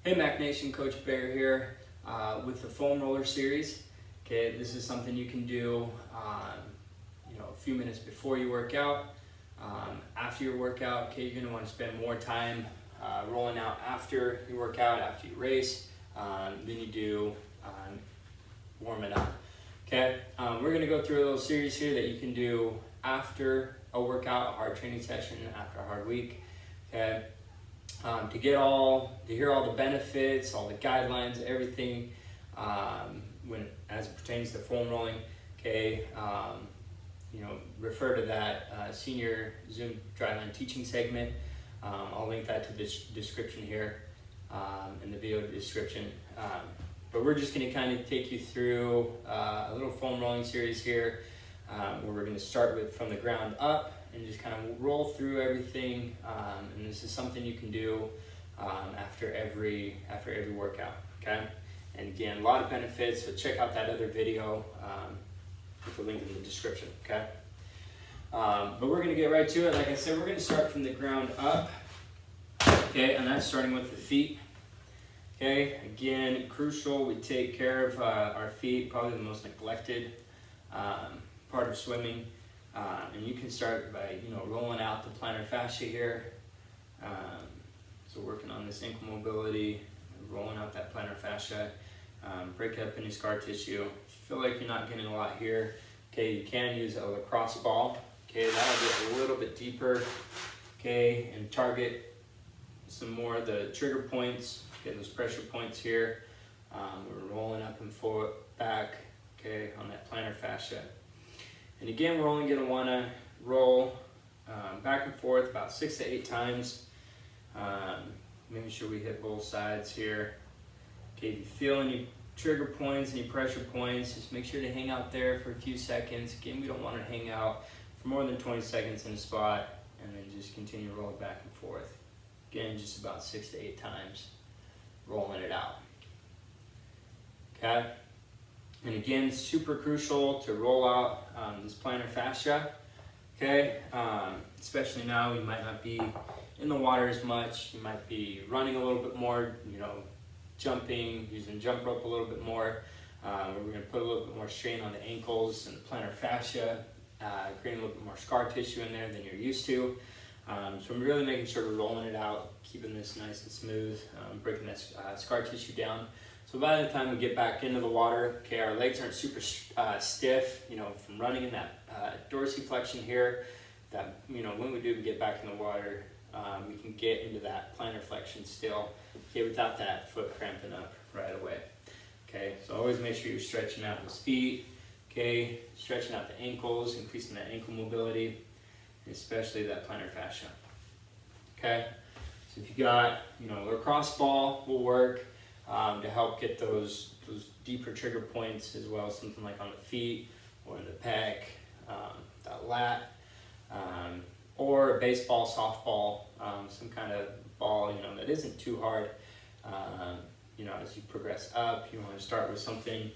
Hey Mac Nation, Coach Bear here with the foam roller series. Okay, this is something you can do, a few minutes before you work out, after your workout. Okay, you're going to want to spend more time rolling out after you work out, after you race, than you do warming up. Okay, we're going to go through a little series here that you can do after a workout, a hard training session, after a hard week. Okay. To hear all the benefits, all the guidelines, everything as it pertains to foam rolling. Okay, refer to that senior Zoom Dryland teaching segment. I'll link that to this description here in the video description. But we're just going to kind of take you through a little foam rolling series here, where we're going to start from the ground up and just kind of roll through everything. And this is something you can do after every workout. Okay, and again, a lot of benefits. So check out that other video with the link in the description. Okay, but we're going to get right to it. Like I said, we're going to start from the ground up. Okay, and that's starting with the feet. Okay, again, crucial. We take care of our feet, probably the most neglected part of swimming. And you can start by rolling out the plantar fascia here. So working on this ankle mobility, rolling out that plantar fascia, break up any scar tissue. If you feel like you're not getting a lot here, okay, you can use a lacrosse ball. Okay, that'll get a little bit deeper. Okay, and target some more of the trigger points. Okay, those pressure points here. We're rolling up and forward, back. Okay, on that plantar fascia. And again, we're only going to want to roll back and forth about 6 to 8 times. Making sure we hit both sides here. Okay, if you feel any trigger points, any pressure points, just make sure to hang out there for a few seconds. Again, we don't want to hang out for more than 20 seconds in a spot, and then just continue to roll it back and forth. Again, just about 6 to 8 times, rolling it out. Okay. And again, super crucial to roll out this plantar fascia, okay? Especially now, you might not be in the water as much. You might be running a little bit more, jumping, using jump rope a little bit more. We're gonna put a little bit more strain on the ankles and the plantar fascia, creating a little bit more scar tissue in there than you're used to. So I'm really making sure we're rolling it out, keeping this nice and smooth, breaking that scar tissue down. So by the time we get back into the water, okay, our legs aren't super stiff, from running in that dorsiflexion here, that, when we do get back in the water, we can get into that plantar flexion still, okay, without that foot cramping up right away. Okay, so always make sure you're stretching out those feet, okay, stretching out the ankles, increasing that ankle mobility, and especially that plantar fascia. Okay, so if you got, a lacrosse ball will work. To help get those deeper trigger points, as well as something like on the feet or in the pec, that lat, or a baseball, softball, some kind of ball, that isn't too hard. As you progress up, you want to start with something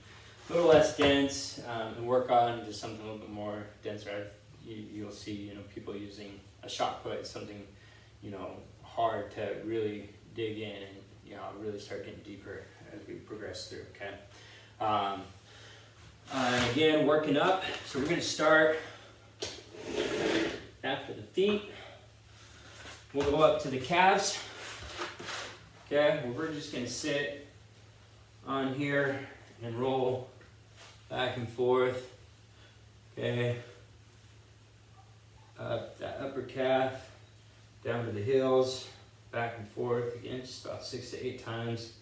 a little less dense and work on just something a little bit more denser. You'll see, people using a shot put, something, hard to really dig in and really start getting deeper as we progress through, okay? And again, working up. So we're going to start after the feet. We'll go up to the calves, okay? Well, we're just going to sit on here and roll back and forth, okay? Up that upper calf, down to the heels, back and forth, again, just about 6 to 8 times.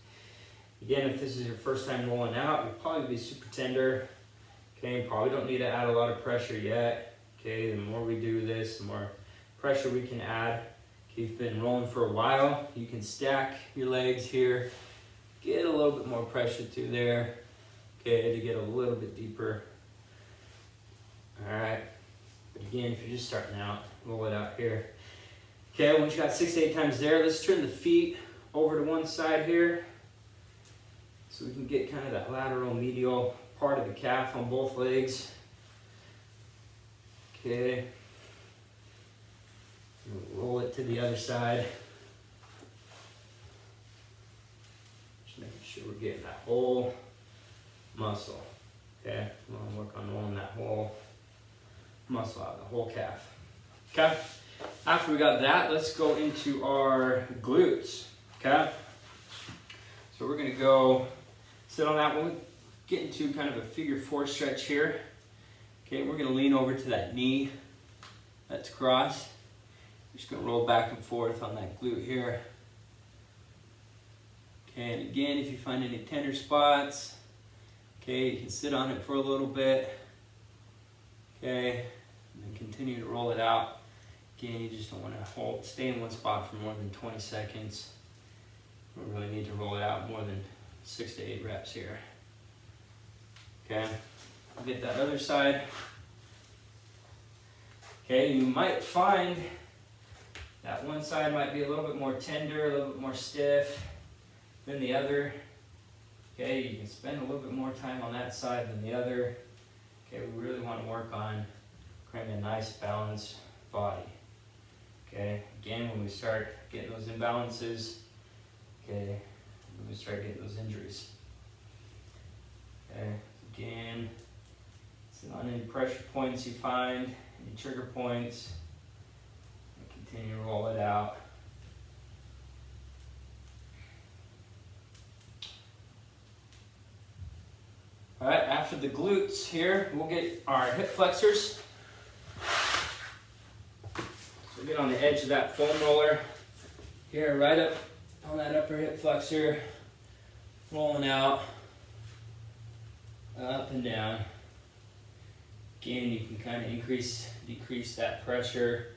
Again, if this is your first time rolling out, you'll probably be super tender. Okay, probably don't need to add a lot of pressure yet. Okay, the more we do this, the more pressure we can add. Okay, if you've been rolling for a while, you can stack your legs here, get a little bit more pressure through there, okay, to get a little bit deeper. All right, but again, if you're just starting out, roll it out here. Okay, once you got 6 to 8 times there, let's turn the feet over to one side here so we can get kind of that lateral medial part of the calf on both legs. Okay, roll it to the other side. Just making sure we're getting that whole muscle. Okay, we want to work on rolling that whole muscle out, the whole calf. Okay, after we got that, let's go into our glutes. Okay, so we're gonna go sit on that one, get into kind of a figure 4 stretch here. Okay, we're gonna lean over to that knee that's crossed. We're just gonna roll back and forth on that glute here. Okay, and again, if you find any tender spots, okay, you can sit on it for a little bit. Okay, and then continue to roll it out. Again, you just don't want to stay in one spot for more than 20 seconds. We really need to roll it out more than 6 to 8 reps here. Okay, get that other side. Okay, you might find that one side might be a little bit more tender, a little bit more stiff than the other. Okay, you can spend a little bit more time on that side than the other. Okay, we really want to work on creating a nice balanced body. Okay, again, when we start getting those imbalances, okay, we start getting those injuries. Okay, again, sit on any pressure points you find, any trigger points, and continue to roll it out. All right, after the glutes here, we'll get our hip flexors. So get on the edge of that foam roller here, right up on that upper hip flexor, rolling out, up and down. Again, you can kind of decrease that pressure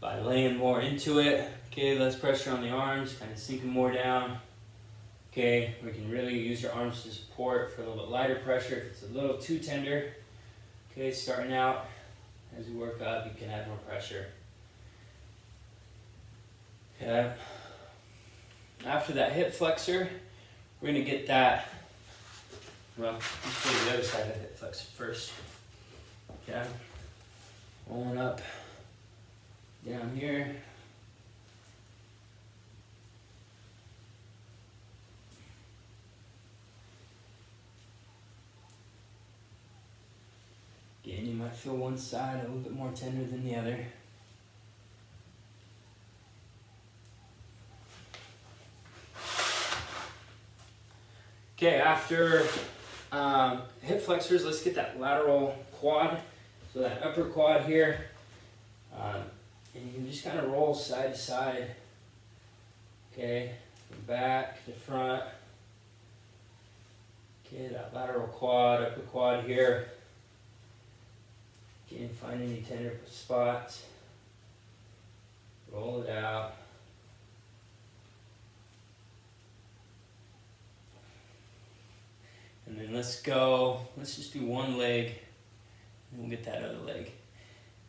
by laying more into it. Okay, less pressure on the arms, kind of sinking more down. Okay, we can really use your arms to support for a little bit lighter pressure if it's a little too tender. Okay, starting out, as we work up, you can add more pressure. Okay, after that hip flexor, we're gonna get that, well, let's go to the other side of the hip flexor first. Okay, rolling up, down here. Again, you might feel one side a little bit more tender than the other. Okay, after hip flexors, let's get that lateral quad. So that upper quad here, and you can just kind of roll side to side. Okay, from back to front. Okay, that lateral quad, upper quad here. Again, find any tender spots. Roll it out. And then let's just do one leg, and we'll get that other leg.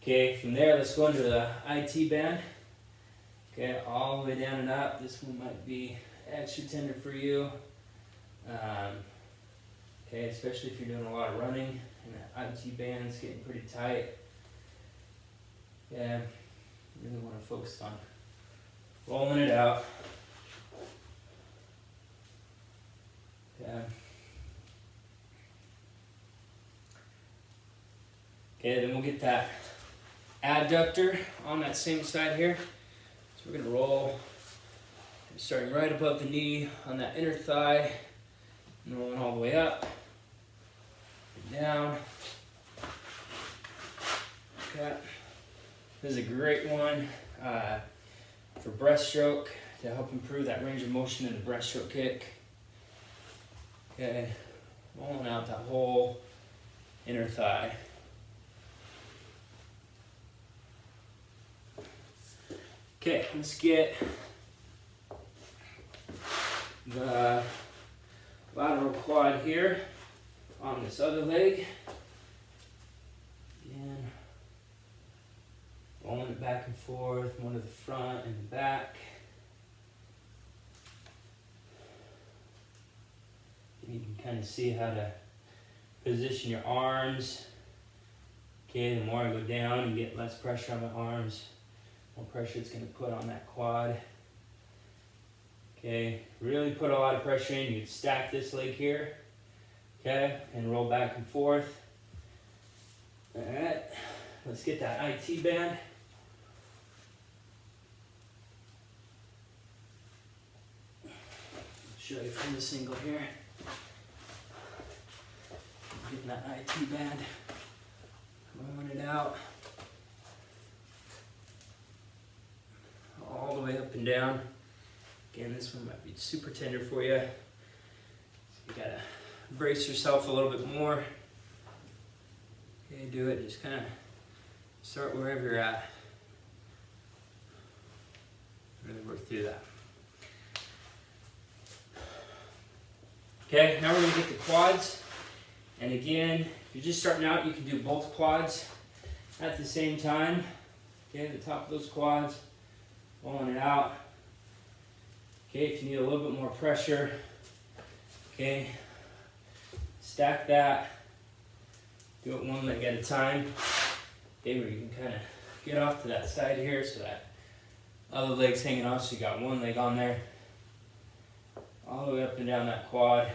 Okay, from there, let's go into the IT band. Okay, all the way down and up. This one might be extra tender for you. Okay, especially if you're doing a lot of running and that IT band's getting pretty tight. Yeah, really want to focus on rolling it out. Yeah. Okay, then we'll get that adductor on that same side here. So we're gonna roll, starting right above the knee on that inner thigh, and rolling all the way up, and down. Okay, this is a great one for breaststroke to help improve that range of motion in the breaststroke kick. Okay, rolling out that whole inner thigh. Okay, let's get the lateral quad here on this other leg. Again, rolling it back and forth, more to the front and the back. And you can kind of see how to position your arms. Okay, the more I go down, you get less pressure on my arms. More pressure it's going to put on that quad. Okay, really put a lot of pressure in. You'd stack this leg here, okay, and roll back and forth. All right, let's get that IT band. Show you from the single here. Getting that IT band, rolling it out. All the way up and down. Again, this one might be super tender for you. So you gotta brace yourself a little bit more. Okay, do it, just kind of start wherever you're at. Really work through that. Okay, now we're gonna get the quads. And again, if you're just starting out, you can do both quads at the same time. Okay, the top of those quads, pulling it out. Okay, if you need a little bit more pressure, okay, stack that. Do it one leg at a time. Okay, where you can kind of get off to that side here so that other leg's hanging off, so you got one leg on there. All the way up and down that quad.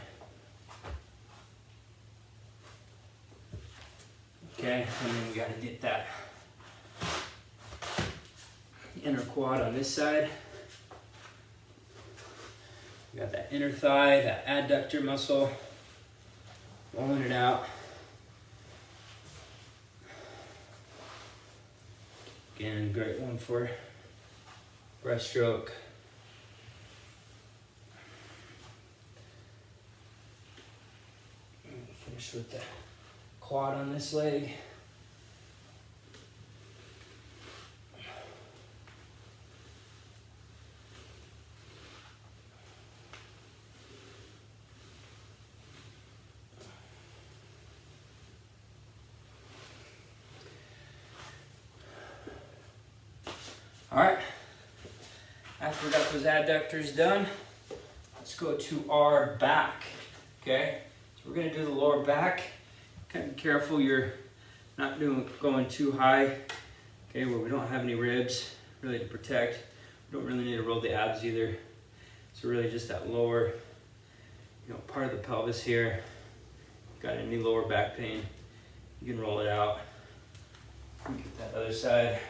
Okay, and then we got to get that inner quad on this side. We got that inner thigh, that adductor muscle, rolling it out. Again, great one for breaststroke. Finish with the quad on this leg. All right, after we got those adductors done, let's go to our back, okay? So we're gonna do the lower back. Kind of be careful you're not going too high, okay, where we don't have any ribs really to protect. We don't really need to roll the abs either. So really just that lower, part of the pelvis here. Got any lower back pain, you can roll it out. Get that other side.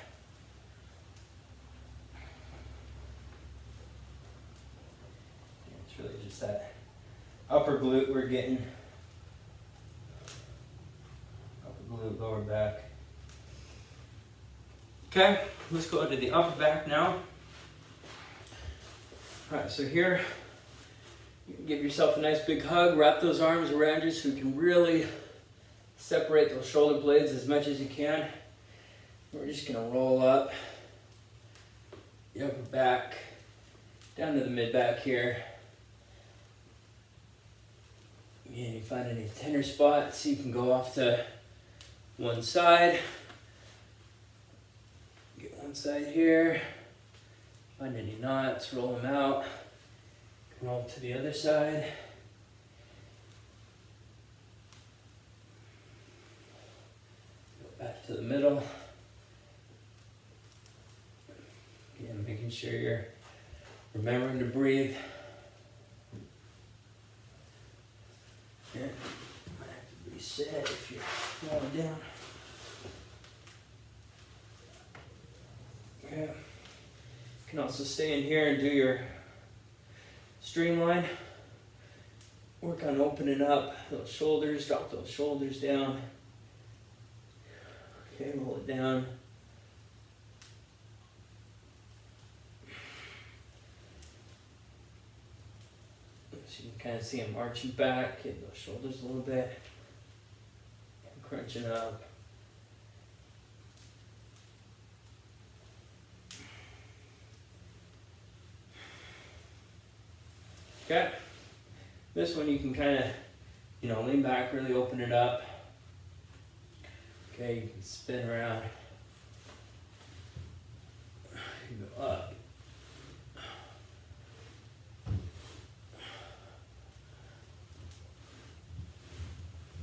It's really just that upper glute we're getting. Glute, lower back. Okay, let's go into the upper back now. All right, so here, you can give yourself a nice big hug, wrap those arms around you so you can really separate those shoulder blades as much as you can. We're just gonna roll up the upper back, down to the mid back here. Again, you find any tender spots, you can go off to one side, get one side here, find any knots, roll them out, roll to the other side. Go back to the middle. Again, making sure you're remembering to breathe. Yeah. Might have to reset if you're falling down. Yeah. You can also stay in here and do your streamline. Work on opening up those shoulders, drop those shoulders down. Okay, roll it down. So you can kind of see them arching back, getting those shoulders a little bit, and crunching up. Okay, this one you can kind of, lean back, really open it up. Okay, you can spin around. You go up.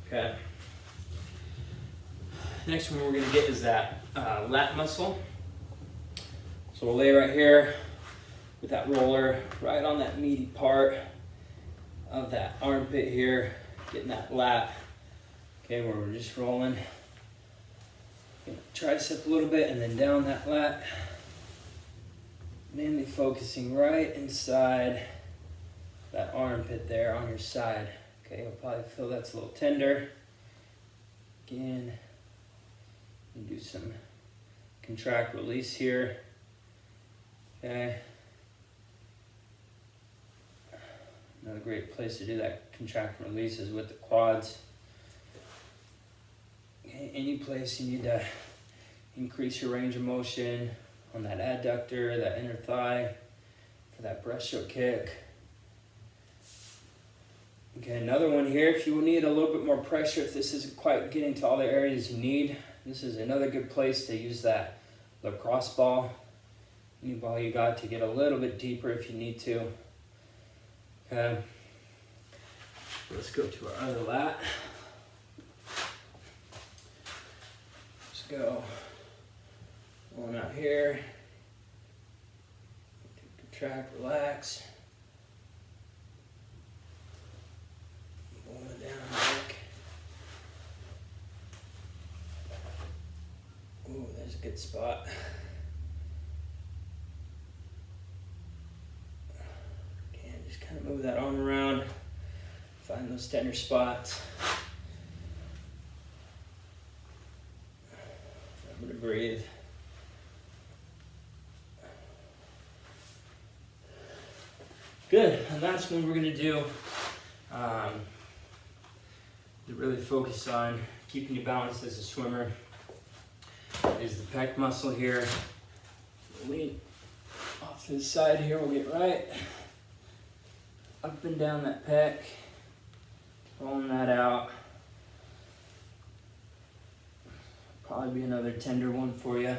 Okay. Next one we're going to get is that lat muscle. So we'll lay right here, with that roller right on that meaty part of that armpit here, getting that lat, okay, where we're just rolling tricep a little bit and then down that lat, mainly focusing right inside that armpit there on your side. Okay, you'll probably feel that's a little tender. Again, you do some contract release here. Okay. Another great place to do that contract and release is with the quads. Okay, any place you need to increase your range of motion on that adductor, that inner thigh, for that breaststroke kick. Okay, another one here, if you need a little bit more pressure, if this isn't quite getting to all the areas you need, this is another good place to use that lacrosse ball. Any ball you got to get a little bit deeper if you need to. Okay, let's go to our other lat. Let's go on out here. Contract, relax. Pulling it down back. Ooh, there's a good spot. Okay, just kind of move that arm around. Find those tender spots. Remember to breathe. Good, and last one we're gonna do to really focus on keeping you balanced as a swimmer is the pec muscle here. Lean off to the side here, we'll get right up and down that pec, rolling that out. Probably be another tender one for you.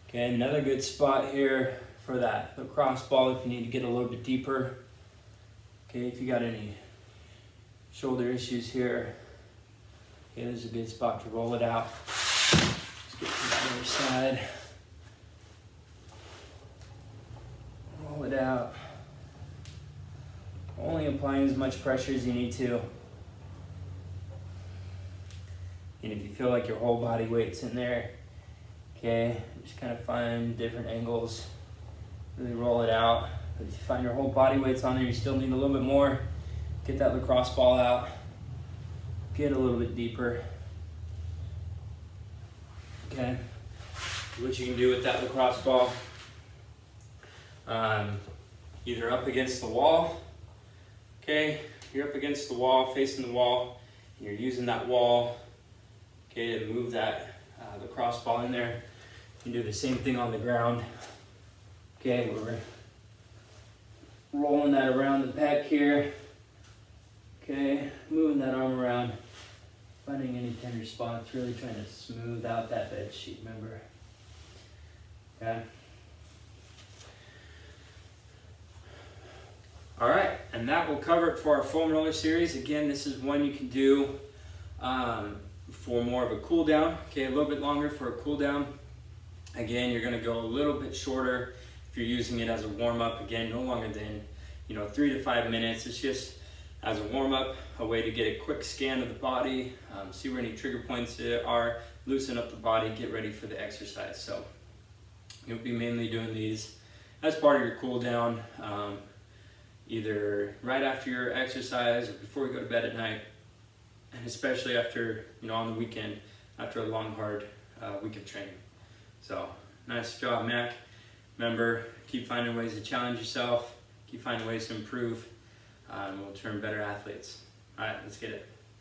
Okay, another good spot here for that lacrosse ball if you need to get a little bit deeper. Okay, if you got any shoulder issues here, okay, this is a good spot to roll it out. Let's get to the other side. Roll it out. Only applying as much pressure as you need to. And if you feel like your whole body weight's in there, okay, just kind of find different angles, really roll it out. But if you find your whole body weight's on there, you still need a little bit more, get that lacrosse ball out, get a little bit deeper. Okay, what you can do with that lacrosse ball, either up against the wall, okay, you're up against the wall, facing the wall, and you're using that wall, okay, to move that lacrosse ball in there. You can do the same thing on the ground. Okay, we're rolling that around the pec here. Okay, moving that arm around, finding any tender spots, really trying to smooth out that bed sheet, remember? Okay. All right, and that will cover it for our foam roller series. Again, this is one you can do for more of a cool down. Okay, a little bit longer for a cool down. Again, you're gonna go a little bit shorter if you're using it as a warm-up. Again, no longer than 3 to 5 minutes. It's just as a warm-up, a way to get a quick scan of the body, see where any trigger points are, loosen up the body, get ready for the exercise. So you'll be mainly doing these as part of your cool down, either right after your exercise or before you go to bed at night, and especially after, on the weekend, after a long, hard week of training. So, nice job, Mac. Remember, keep finding ways to challenge yourself, keep finding ways to improve, and we'll turn better athletes. All right, let's get it.